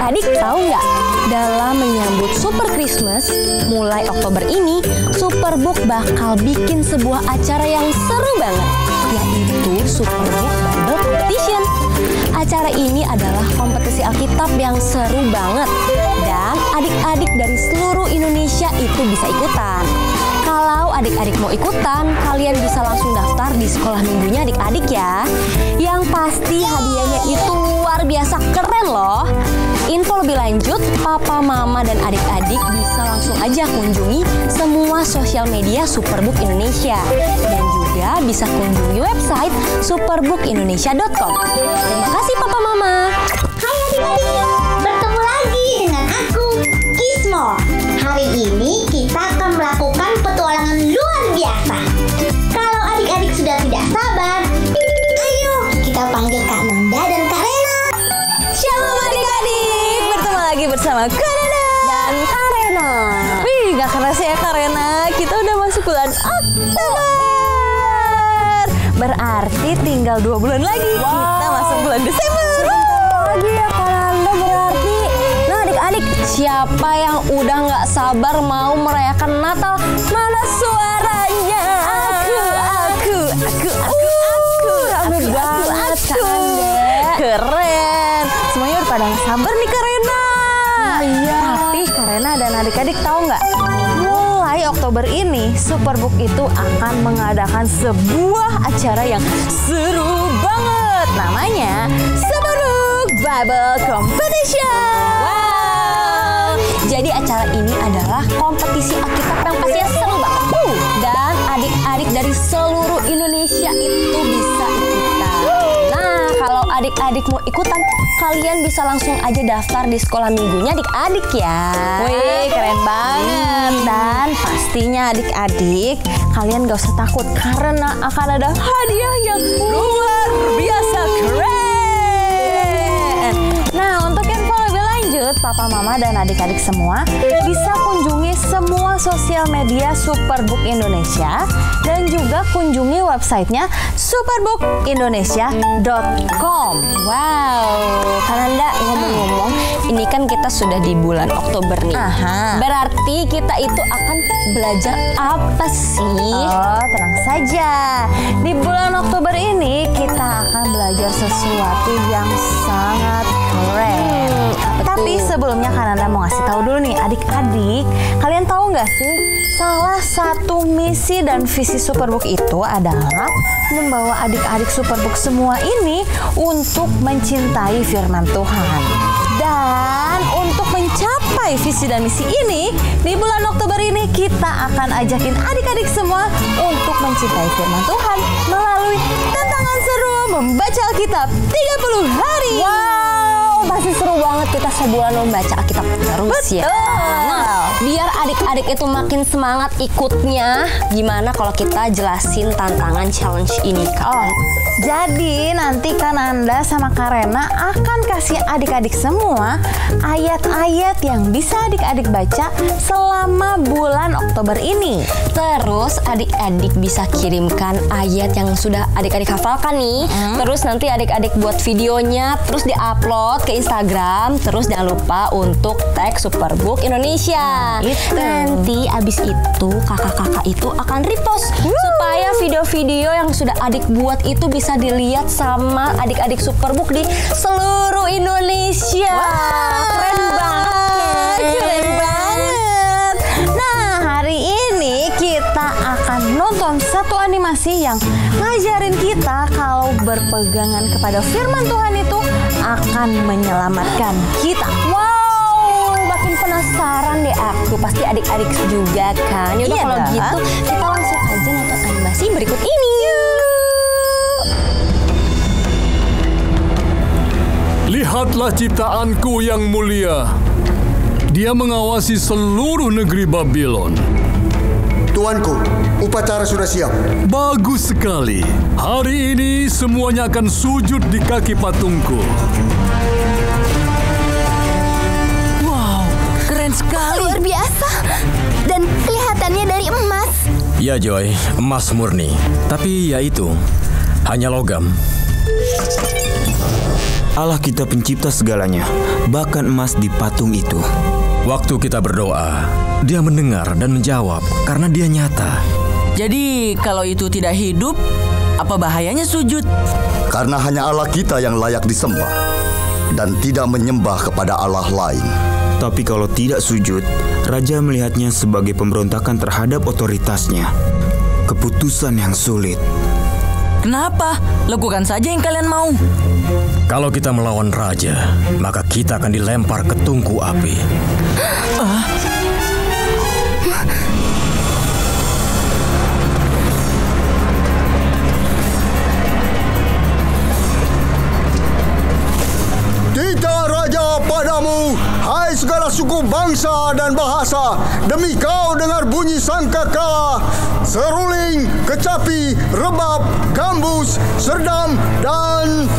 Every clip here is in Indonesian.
Adik-adik tahu nggak? Dalam menyambut Super Christmas, mulai Oktober ini, Superbook bakal bikin sebuah acara yang seru banget, yaitu Superbook Bible Competition. Acara ini adalah kompetisi Alkitab yang seru banget, dan adik-adik dari seluruh Indonesia itu bisa ikutan. Kalau adik-adik mau ikutan, kalian bisa langsung daftar di sekolah minggunya adik-adik ya. Yang pasti hadiahnya itu luar biasa keren loh. Info lebih lanjut, papa, mama, dan adik-adik bisa langsung aja kunjungi semua sosial media Superbook Indonesia. Dan juga bisa kunjungi website superbookindonesia.com. Terima kasih papa, mama. Hai adik-adik, bertemu lagi dengan aku, Kismo. Hari ini kita akan melakukan petualangan luar biasa. Kalau adik-adik sudah tidak sabar, ayo kita panggil Kak Nanda dan Kak Rena. Shalom adik-adik, bertemu lagi bersama Kak Nanda dan Kak Rena. Wih, gak kerasa ya Kak Rena, kita udah masuk bulan Oktober. Berarti tinggal 2 bulan lagi kita masuk bulan Desember. Lagi ya Kak Nanda berarti. Nah adik-adik, siapa yang udah gak sabar mau merayakan Natal? Mana suaranya? Aku. Rame banget Kak Nanda. Keren. Semuanya udah pada sabar nih Kak Rena. Iya. Tapi Kak Rena dan adik-adik tahu nggak? Mulai Oktober ini, Superbook itu akan mengadakan sebuah acara yang seru banget. Namanya Superbook Bible Competition. Wow. Jadi acara ini adalah kompetisi Alkitab yang pastinya seru banget. Dan adik-adik dari seluruh Indonesia itu bisa ikutan. Nah, kalau adik-adik mau ikutan, kalian bisa langsung aja daftar di sekolah minggunya adik-adik ya. Wih, keren banget. Dan pastinya adik-adik, kalian gak usah takut karena akan ada hadiah yang luar biasa keren. Nah, untuk info lebih lanjut, papa, mama, dan adik-adik semua bisa kunjungi semua sosial media Superbook Indonesia dan juga kunjungi websitenya superbookindonesia.com. Wow, Kananda, ngomong-ngomong, ini kan kita sudah di bulan Oktober nih. Berarti kita itu akan belajar apa sih? Oh, tenang saja. Di bulan Oktober ini kita akan belajar sesuatu yang sangat keren. Tapi sebelumnya Kananda mau ngasih tahu dulu nih adik-adik, kalian tahu nggak sih salah satu misi dan visi Superbook itu adalah membawa adik-adik Superbook semua ini untuk mencintai firman Tuhan. Dan untuk mencapai visi dan misi ini, di bulan Oktober ini kita akan ajakin adik-adik semua untuk mencintai firman Tuhan melalui tantangan seru membaca Alkitab 30 hari. Wow, masih seru banget kita sebulan membaca Alkitab terus. Betul. Ya. Nah, biar adik-adik itu makin semangat ikutnya, gimana kalau kita jelasin tantangan challenge ini, Kak? Oh, jadi nanti Kananda sama Kak Rena akan kasih adik-adik semua ayat-ayat yang bisa adik-adik baca selama bulan Oktober ini. Terus adik-adik bisa kirimkan ayat yang sudah adik-adik hafalkan nih. Terus nanti adik-adik buat videonya, terus diupload ke Instagram. Terus jangan lupa untuk tag Superbook Indonesia. Nanti abis itu kakak-kakak itu akan repost supaya video-video yang sudah adik buat itu bisa dilihat sama adik-adik Superbook di seluruh Indonesia. Keren banget. Keren banget. Nah, hari ini kita akan nonton satu animasi yang ngajarin kita kalau berpegangan kepada firman Tuhan itu akan menyelamatkan kita. Wow, makin penasaran deh aku. Pasti adik-adik juga kan. Yaudah kalau gitu kita langsung aja nonton animasi berikut ini. Lihatlah ciptaanku yang mulia. Dia mengawasi seluruh negeri Babylon. Tuanku, upacara sudah siap. Bagus sekali. Hari ini semuanya akan sujud di kaki patungku. Wow, keren sekali. Luar biasa. Dan kelihatannya dari emas. Ya Joy, emas murni. Tapi ya itu, hanya logam. Allah kita pencipta segalanya, bahkan emas di patung itu. Waktu kita berdoa, Dia mendengar dan menjawab karena Dia nyata. Jadi kalau itu tidak hidup, apa bahayanya sujud? Karena hanya Allah kita yang layak disembah dan tidak menyembah kepada Allah lain. Tapi kalau tidak sujud, Raja melihatnya sebagai pemberontakan terhadap otoritasnya. Keputusan yang sulit. Kenapa? Lakukan saja yang kalian mau. Kalau kita melawan Raja, maka kita akan dilempar ke tungku api. Kita raja padamu, hai segala suku bangsa dan bahasa. Demi kau dengar bunyi sangkakala, seruling, kecapi, rebab, gambus, serdam, dan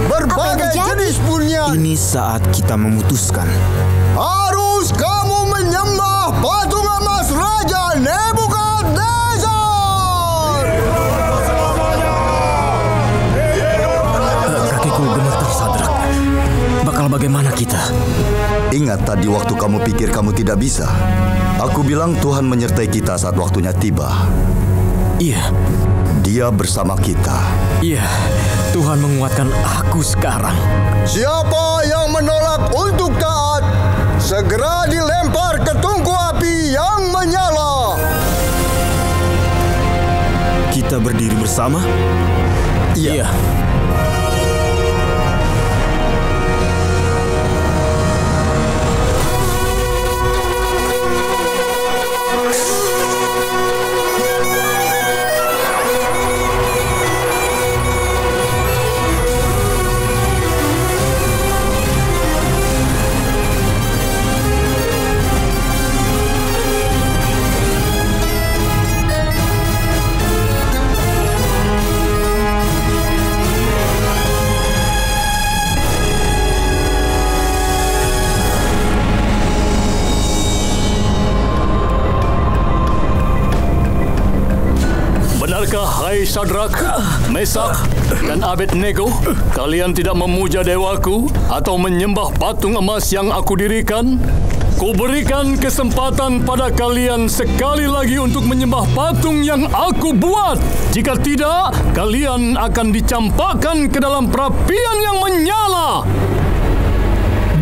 berbagai jenis bunyian. Ini saat kita memutuskan. Harus kamu menyembah patung emas Raja Nebukadnezar. Kakiku gemetar, Sadrak. Bakal bagaimana kita? Ingat tadi waktu kamu pikir kamu tidak bisa. Aku bilang Tuhan menyertai kita saat waktunya tiba. Iya. Dia bersama kita. Iya, Tuhan menguatkan aku sekarang. Siapa yang menolak untuk taat, segera dilempar ke tungku api yang menyala. Kita berdiri bersama? Iya. Hai Sadrak, Mesak, dan Abednego, kalian tidak memuja dewaku atau menyembah patung emas yang aku dirikan? Kuberikan kesempatan pada kalian sekali lagi untuk menyembah patung yang aku buat. Jika tidak, kalian akan dicampakkan ke dalam perapian yang menyala.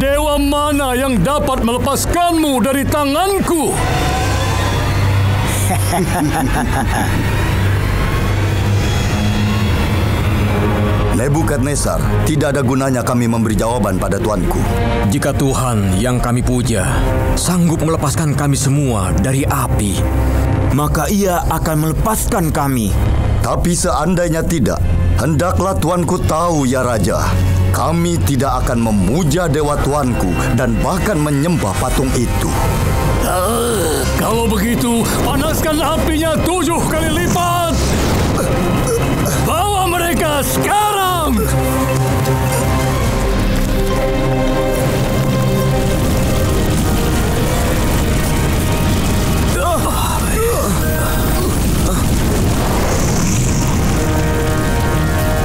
Dewa mana yang dapat melepaskanmu dari tanganku? Nebukadnezar, tidak ada gunanya kami memberi jawaban pada tuanku. Jika Tuhan yang kami puja sanggup melepaskan kami semua dari api, maka Ia akan melepaskan kami. Tapi seandainya tidak, hendaklah tuanku tahu ya Raja, kami tidak akan memuja dewa tuanku dan bahkan menyembah patung itu. Kalau begitu, panaskan apinya 7 kali lipat. Bawa mereka sekarang!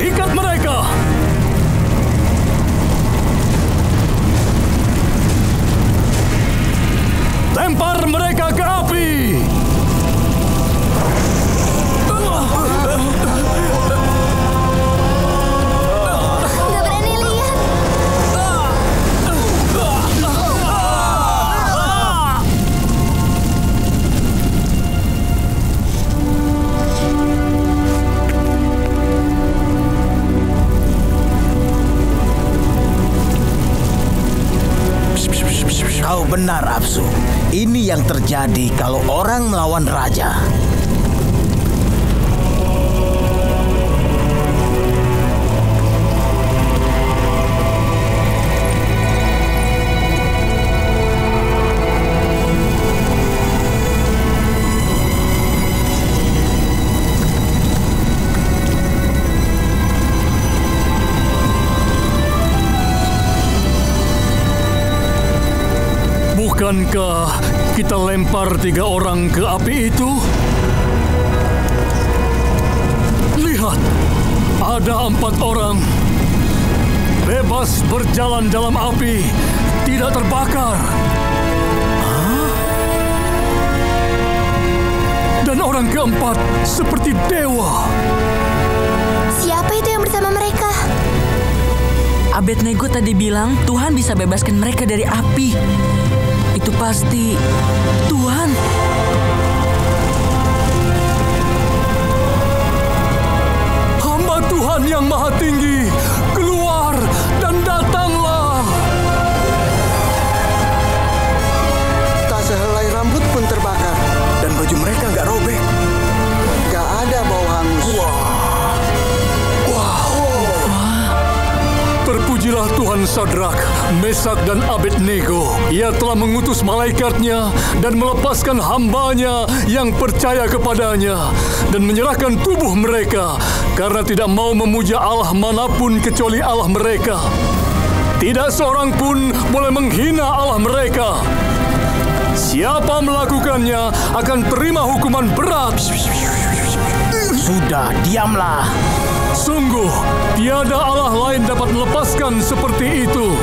Ikat mereka! Lempar mereka ke api! Kau benar, Apsu. Ini yang terjadi kalau orang melawan raja. Bukankah kita lempar 3 orang ke api itu? Lihat, ada 4 orang. bebas berjalan dalam api, tidak terbakar. Dan orang keempat seperti dewa. Siapa itu yang bersama mereka? Abednego tadi bilang Tuhan bisa bebaskan mereka dari api. Itu pasti Tuhan. Hamba Tuhan yang Maha Tinggi, keluar dan datanglah. Tak sehelai rambut pun terbakar dan baju mereka nggak robek. Nggak ada bau hangus. Terpujilah Tuhan Sadrak, Mesak dan Abednego. Ia telah mengutus malaikatnya dan melepaskan hambanya yang percaya kepadanya dan menyerahkan tubuh mereka karena tidak mau memuja Allah manapun kecuali Allah mereka. Tidak seorang pun boleh menghina Allah mereka. Siapa melakukannya akan terima hukuman berat. Sudah, diamlah. Sungguh, tiada Allah lain dapat melepaskan seperti itu.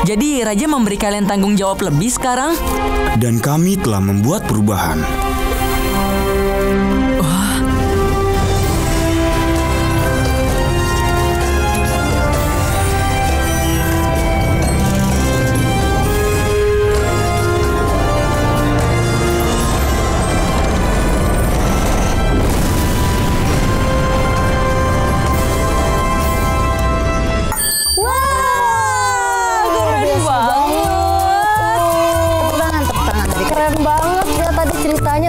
Jadi Raja memberi kalian tanggung jawab lebih sekarang? Dan kami telah membuat perubahan.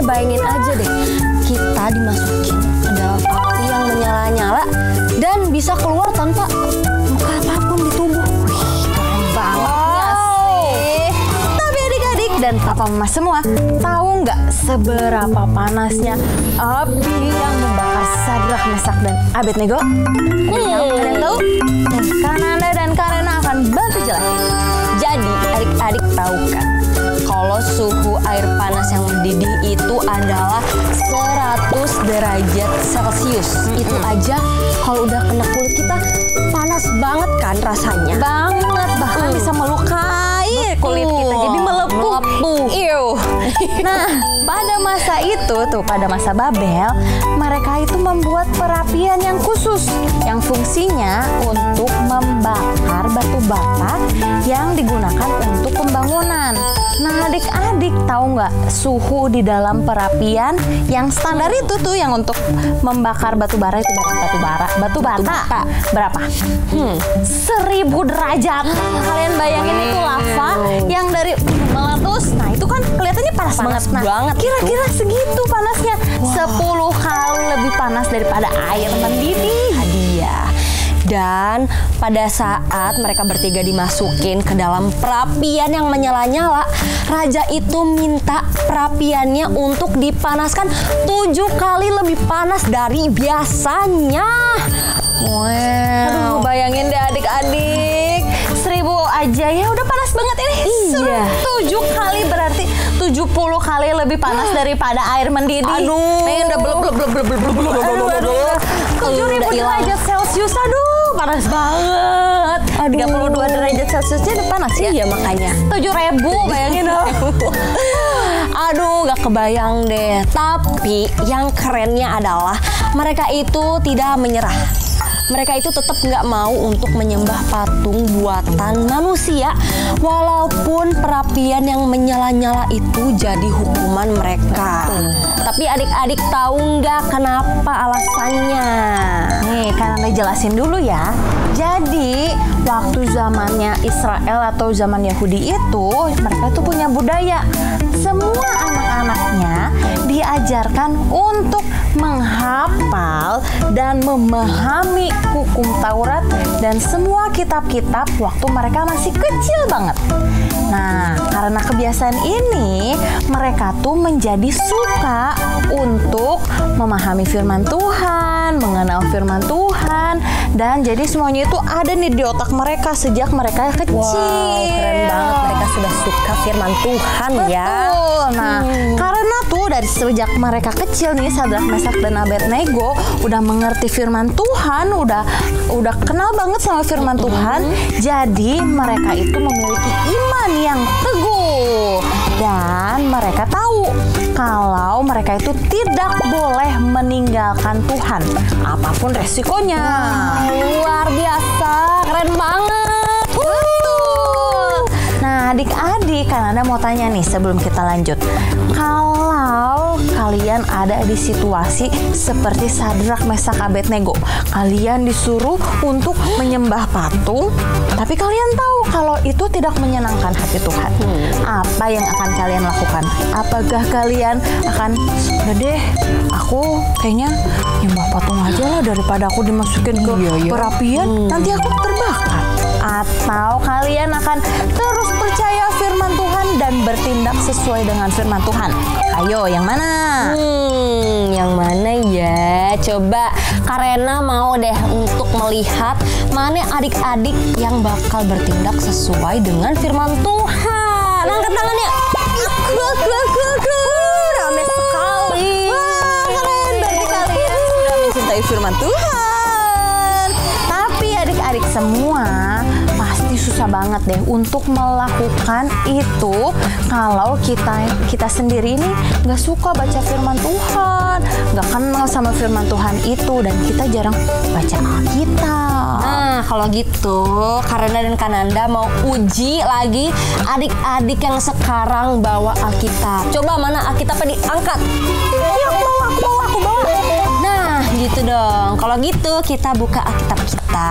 Bayangin aja deh, kita dimasukin ke dalam api yang menyala-nyala dan bisa keluar tanpa luka apapun di tubuh. Wih, keren banget sih. Tapi adik-adik dan papa mama semua, tahu nggak seberapa panasnya api yang membakar Sadrak, Mesak, dan Abednego? Ada yang tahu? Kananda dan Karena akan bantu jelasin. Jadi adik-adik tahu kan? Kalau suhu air panas yang mendidih itu adalah 100 derajat Celcius. Itu aja kalau udah kena kulit kita panas banget kan rasanya. Banget, bahkan bisa melukai kulit kita. Jadi melepuh. Nah, pada masa itu tuh, pada masa Babel, mereka itu membuat perapian yang khusus yang fungsinya untuk membakar batu bata yang digunakan untuk pembangunan. Nah, adik-adik tahu nggak suhu di dalam perapian yang standar itu tuh yang untuk membakar batu bara itu batu bata berapa? 1000 derajat. Kalian bayangin itu lava yang dari meletus. Nah, itu kan kelihatannya panas banget. Kira-kira segitu panasnya. 10 kali lebih panas daripada air mendidih. Hadiah. Dan pada saat mereka bertiga dimasukin ke dalam perapian yang menyala-nyala, raja itu minta perapiannya untuk dipanaskan 7 kali lebih panas dari biasanya. Wow. Aduh, bayangin deh adik-adik, 1000 aja ya udah panas banget ini. Iya. 7 kali berarti 70 kali lebih panas daripada air mendidih. Aduh. Pengen udah blub. 7.000 derajat Celcius, aduh panas banget. 32 derajat Celciusnya udah panas ya? Iya makanya 7.000, bayangin dong. Aduh gak kebayang deh. Tapi yang kerennya adalah mereka itu tidak menyerah. Mereka itu tetap nggak mau untuk menyembah patung buatan manusia, walaupun perapian yang menyala-nyala itu jadi hukuman mereka. Tapi adik-adik tahu nggak kenapa alasannya? Nih, karena jelasin dulu ya. Jadi, waktu zamannya Israel atau zaman Yahudi itu, mereka itu punya budaya. Semua anak-anaknya diajarkan untuk menghafal dan memahami hukum Taurat dan semua kitab-kitab waktu mereka masih kecil banget. Nah, karena kebiasaan ini, mereka tuh menjadi suka untuk memahami firman Tuhan, mengenal firman Tuhan, Tuhan. Dan jadi semuanya itu ada nih di otak mereka sejak mereka kecil. Wow, keren banget, mereka sudah suka firman Tuhan. Betul. Ya. Nah, karena tuh dari sejak mereka kecil nih, Sadrak, Mesak, dan Abednego udah mengerti firman Tuhan, udah kenal banget sama firman Tuhan. Jadi mereka itu memiliki iman yang teguh. Dan mereka tahu kalau mereka itu tidak boleh meninggalkan Tuhan, apapun resikonya. Luar biasa, keren banget. Betul. Nah, adik-adik, kan Anda mau tanya nih sebelum kita lanjut. Kalau kalian ada di situasi seperti Sadrak, Mesak, Abednego, kalian disuruh untuk menyembah patung, tapi kalian tahu kalau itu tidak menyenangkan hati Tuhan. Apa yang akan kalian lakukan? Apakah kalian akan, udah deh, aku kayaknya nyembah patung aja lah daripada aku dimasukin ke perapian, nanti aku terbakar? Atau kalian akan terus percaya firman Tuhan dan bertindak sesuai dengan firman Tuhan? Ayo, yang mana? Yang mana ya? Coba Karena mau deh untuk melihat mana adik-adik yang bakal bertindak sesuai dengan firman Tuhan. Angkat tangannya. Rame sekali. Wah, keren. Berarti kalian sudah mencintai firman Tuhan. Tapi adik-adik semua pasti susah banget deh untuk melakukan itu kalau kita sendiri ini nggak suka baca firman Tuhan, nggak kenal sama firman Tuhan itu, dan kita jarang baca Alkitab. Nah, kalau gitu Karena dan Kananda mau uji lagi adik-adik yang sekarang bawa Alkitab. Coba mana Alkitabnya diangkat. Ya, aku bawa. Nah, gitu dong. Kalau gitu kita buka Alkitab kita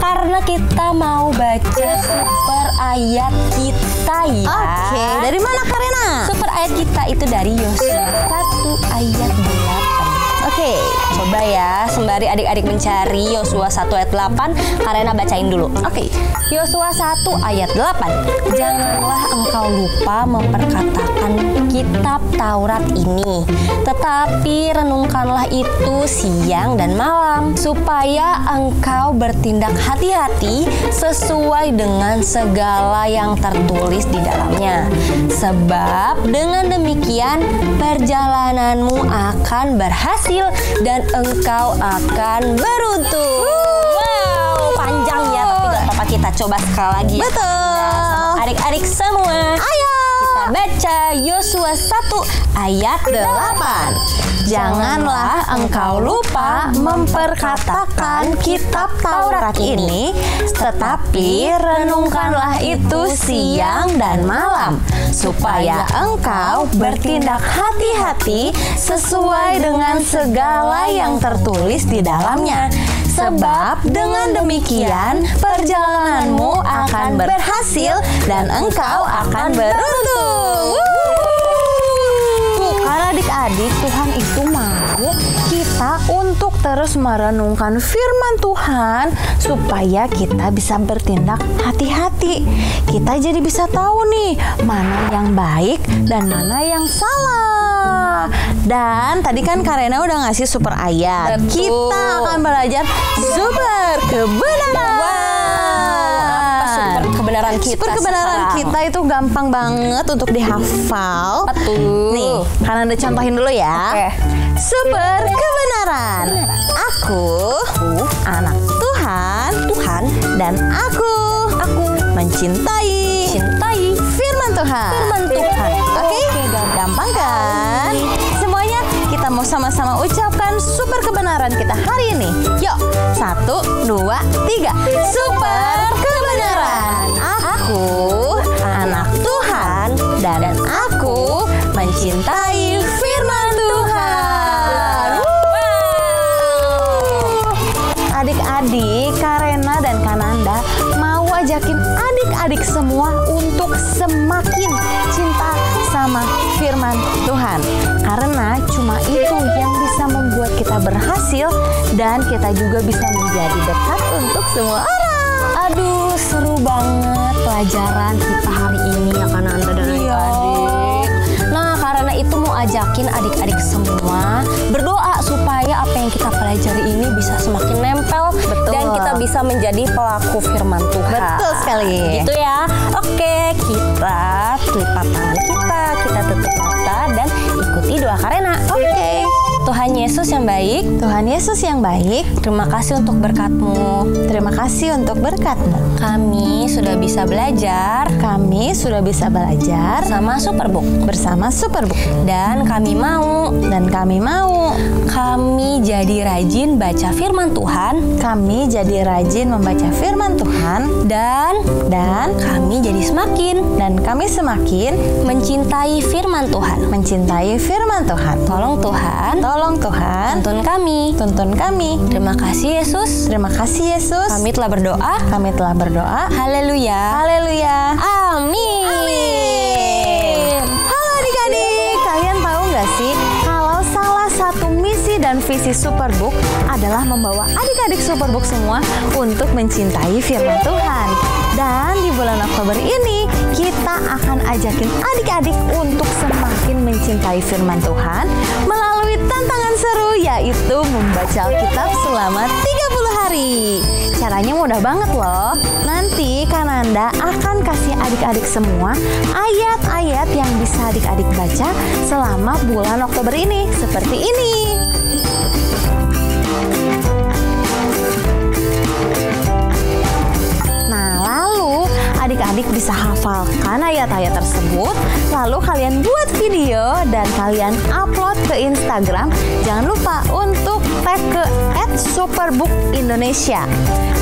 karena kita mau baca super ayat kita ya. Oke, dari mana Karena? Super ayat kita itu dari Yosua 1 ayat 8. Oke, coba ya sembari adik-adik mencari Yosua 1 ayat 8, Karena bacain dulu. Oke, Yosua 1 ayat 8. Janganlah engkau lupa memperkatakan kitab Taurat ini, tetapi renungkanlah itu siang dan malam, supaya engkau bertindak hati-hati sesuai dengan segala yang tertulis di dalamnya. Sebab dengan demikian perjalananmu akan berhasil dan engkau akan beruntung. Wow, panjang ya, tapi gak apa-apa, kita coba sekali lagi ya. Betul. Adik-adik semua, ayo kita baca Yosua 1 ayat 8. Janganlah engkau lupa memperkatakan kitab Taurat ini, tetapi renungkanlah itu siang dan malam, supaya engkau bertindak hati-hati sesuai dengan segala yang tertulis di dalamnya. Sebab dengan demikian perjalananmu akan berhasil dan engkau akan beruntung. Karena adik-adik, Tuhan itu mau kita untuk terus merenungkan firman Tuhan supaya kita bisa bertindak hati-hati. Kita jadi bisa tahu nih mana yang baik dan mana yang salah. Dan tadi kan Karena udah ngasih super ayat. Betul. Kita akan belajar super kebenaran. Kebenaran kita. Super kebenaran kita itu gampang banget untuk dihafal. Betul. Nih, Karena Anda contohin dulu ya. Oke. Super kebenaran. Aku anak Tuhan, dan aku mencintai firman Tuhan. Oke, gampang kan? Semuanya kita mau sama-sama ucapkan super kebenaran kita hari ini. Yuk, 1, 2, 3. Super kebenaran. Aku anak Tuhan dan aku mencintai firman Tuhan. Adik-adik, Karena dan Kananda mau ajakin adik-adik semua untuk semakin cinta sama firman Tuhan. Karena cuma itu yang bisa membuat kita berhasil dan kita juga bisa menjadi dekat untuk semua orang. Aduh, seru banget pelajaran kita hari ini ya Kananda dan adik-adik. Nah, karena itu mau ajakin adik-adik semua berdoa supaya apa yang kita pelajari ini bisa semakin nempel. Betul. Dan kita bisa menjadi pelaku firman Tuhan. Betul sekali. Gitu ya. Oke, kita lipat tangan kita tutup mata dan ikuti doa Karena. Oke. Tuhan Yesus yang baik, Tuhan Yesus yang baik, terima kasih untuk berkat-Mu. terima kasih untuk berkat-Mu. Kami sudah bisa belajar Kami sudah bisa belajar sama Superbook. bersama Superbook. Dan kami mau kami jadi rajin baca firman Tuhan. Kami jadi rajin membaca firman Tuhan. Dan kami jadi semakin mencintai firman Tuhan. Tolong Tuhan, tuntun kami. Terima kasih Yesus. Kami telah berdoa. Haleluya. Amin. Halo adik-adik, kalian tahu nggak sih kalau salah satu misi dan visi Superbook adalah membawa adik-adik Superbook semua untuk mencintai firman Tuhan. Dan di bulan Oktober ini kita akan ajakin adik-adik untuk semakin mencintai firman Tuhan melalui tantangan seru, yaitu membaca Alkitab selama 30 hari. Caranya mudah banget loh. Nanti Kananda akan kasih adik-adik semua ayat-ayat yang bisa adik-adik baca selama bulan Oktober ini. Seperti ini. Adik-adik bisa hafalkan ayat-ayat tersebut, lalu kalian buat video dan kalian upload ke Instagram. Jangan lupa untuk tag ke @superbookindonesia.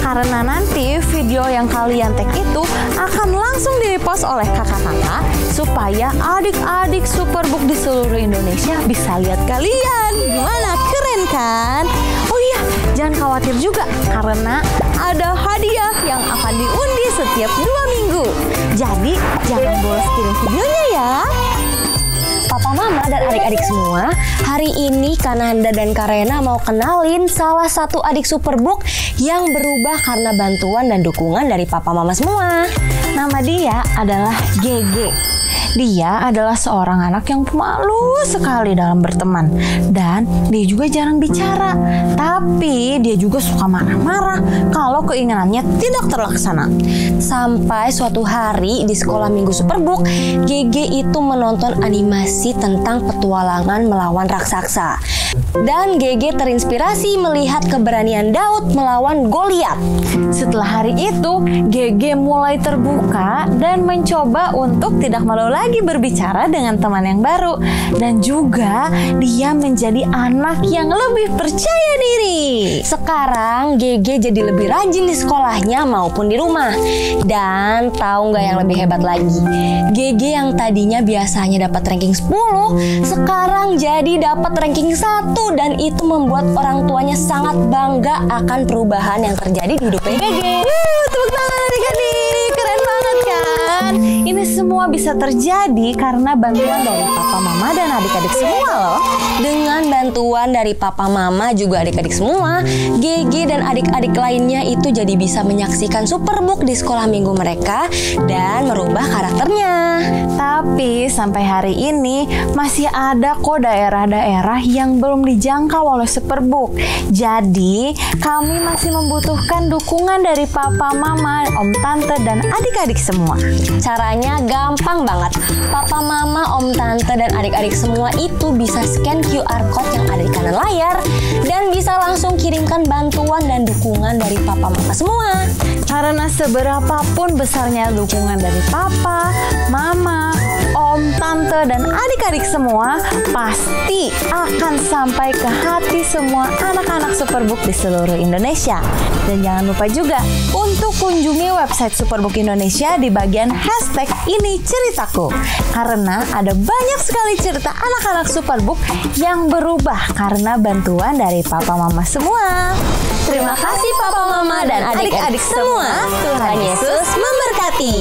Karena nanti video yang kalian tag itu akan langsung di-repost oleh kakak-kakak supaya adik-adik Superbook di seluruh Indonesia bisa lihat kalian. Gimana? Keren kan? Oh iya, jangan khawatir juga karena ada hadiah yang akan diundi setiap 2 minggu. Jadi jangan bolos kirim videonya ya. Papa, Mama, dan adik-adik semua, hari ini Kananda dan Karena mau kenalin salah satu adik Superbook yang berubah karena bantuan dan dukungan dari Papa Mama semua. Nama dia adalah Gege. Dia adalah seorang anak yang pemalu sekali dalam berteman. Dan dia juga jarang bicara. Tapi dia juga suka marah-marah kalau keinginannya tidak terlaksana. Sampai suatu hari di sekolah minggu Superbook, Gege itu menonton animasi tentang petualangan melawan raksasa. Dan Gege terinspirasi melihat keberanian Daud melawan Goliat. Setelah hari itu, Gege mulai terbuka dan mencoba untuk tidak malu lagi berbicara dengan teman yang baru. Dan juga dia menjadi anak yang lebih percaya diri. Sekarang Gege jadi lebih rajin di sekolahnya maupun di rumah. Dan tahu nggak yang lebih hebat lagi? Gege yang tadinya biasanya dapat ranking 10, sekarang jadi dapat ranking 1. Dan itu membuat orang tuanya sangat bangga akan perubahan yang terjadi di hidupnya Gege. Tepuk tangan adik-adik, keren banget kan? Ini semua bisa terjadi karena bantuan dari Papa Mama dan adik-adik semua loh. Dengan bantuan dari Papa Mama juga adik-adik semua, Gege dan adik-adik lainnya itu jadi bisa menyaksikan Superbook di sekolah minggu mereka dan merubah karakternya. Tapi sampai hari ini masih ada kok daerah-daerah yang belum dijangkau oleh Superbook. Jadi kami masih membutuhkan dukungan dari Papa Mama, Om Tante, dan adik-adik semua. Caranya gampang banget. Papa Mama, Om Tante, dan adik-adik semua itu bisa scan QR Code yang ada di kanan layar dan bisa langsung kirimkan bantuan dan dukungan dari Papa Mama semua. Karena seberapapun besarnya dukungan dari Papa, Mama, Om, Tante, dan adik-adik semua pasti akan sampai ke hati semua anak-anak Superbook di seluruh Indonesia. Dan jangan lupa juga untuk kunjungi website Superbook Indonesia di bagian hashtag ini ceritaku. Karena ada banyak sekali cerita anak-anak Superbook yang berubah karena bantuan dari Papa Mama semua. Terima kasih Papa Mama dan adik-adik semua. Tuhan Yesus memberkati.